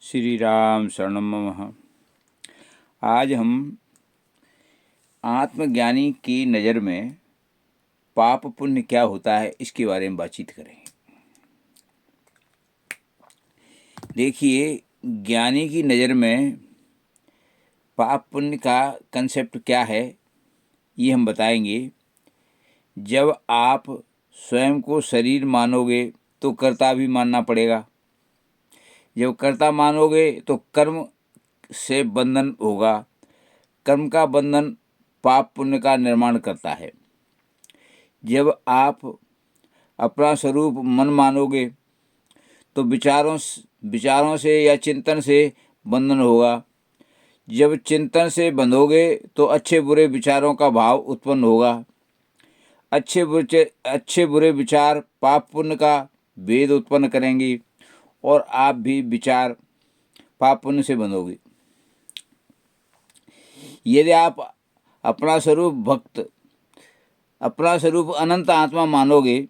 श्री राम शरणम मम। आज हम आत्मज्ञानी की नज़र में पाप पुण्य क्या होता है इसके बारे में बातचीत करेंगे। देखिए, ज्ञानी की नज़र में पाप पुण्य का कंसेप्ट क्या है ये हम बताएंगे। जब आप स्वयं को शरीर मानोगे तो कर्ता भी मानना पड़ेगा। जब कर्ता मानोगे तो कर्म से बंधन होगा। कर्म का बंधन पाप पुण्य का निर्माण करता है। जब आप अपना स्वरूप मन मानोगे तो विचारों से या चिंतन से बंधन होगा। जब चिंतन से बंधोगे तो अच्छे बुरे विचारों का भाव उत्पन्न होगा। अच्छे बुरे विचार पाप पुण्य का भेद उत्पन्न करेंगे और आप भी विचार पाप पुण्य से बंधोगे। यदि आप अपना स्वरूप अनंत आत्मा मानोगे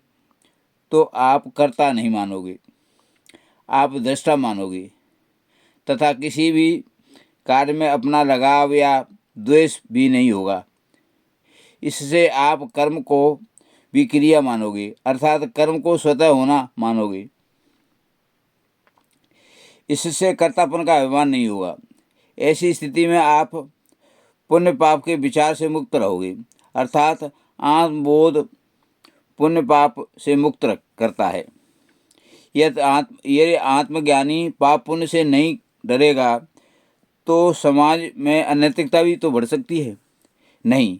तो आप कर्ता नहीं मानोगे, आप दृष्टा मानोगे तथा किसी भी कार्य में अपना लगाव या द्वेष भी नहीं होगा। इससे आप कर्म को भी क्रिया मानोगे, अर्थात कर्म को स्वतः होना मानोगे। इससे कर्तापन का अभिमान नहीं होगा। ऐसी स्थिति में आप पुण्य पाप के विचार से मुक्त रहोगे, अर्थात आत्मबोध पुण्य पाप से मुक्त करता है। यदि आत्मज्ञानी पाप पुण्य से नहीं डरेगा तो समाज में अनैतिकता भी तो बढ़ सकती है। नहीं,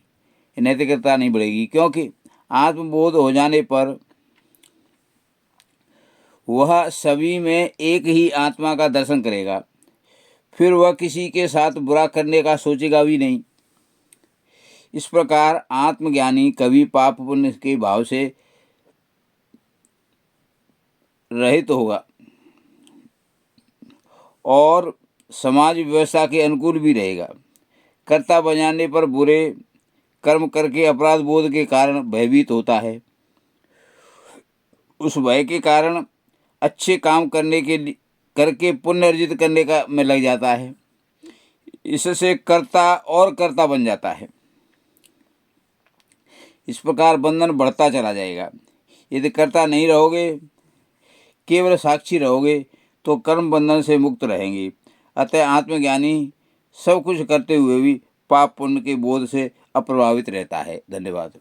नैतिकता नहीं बढ़ेगी, क्योंकि आत्मबोध हो जाने पर वह सभी में एक ही आत्मा का दर्शन करेगा। फिर वह किसी के साथ बुरा करने का सोचेगा भी नहीं। इस प्रकार आत्मज्ञानी कभी पाप पुण्य के भाव से रहित होगा और समाज व्यवस्था के अनुकूल भी रहेगा। कर्ता बन जाने पर बुरे कर्म करके अपराध बोध के कारण भयभीत होता है। उस भय के कारण अच्छे काम करके पुण्य अर्जित करने का में लग जाता है। इससे कर्ता बन जाता है। इस प्रकार बंधन बढ़ता चला जाएगा। यदि कर्ता नहीं रहोगे, केवल साक्षी रहोगे तो कर्म बंधन से मुक्त रहेंगे। अतः आत्मज्ञानी सब कुछ करते हुए भी पाप पुण्य के बोध से अप्रभावित रहता है। धन्यवाद।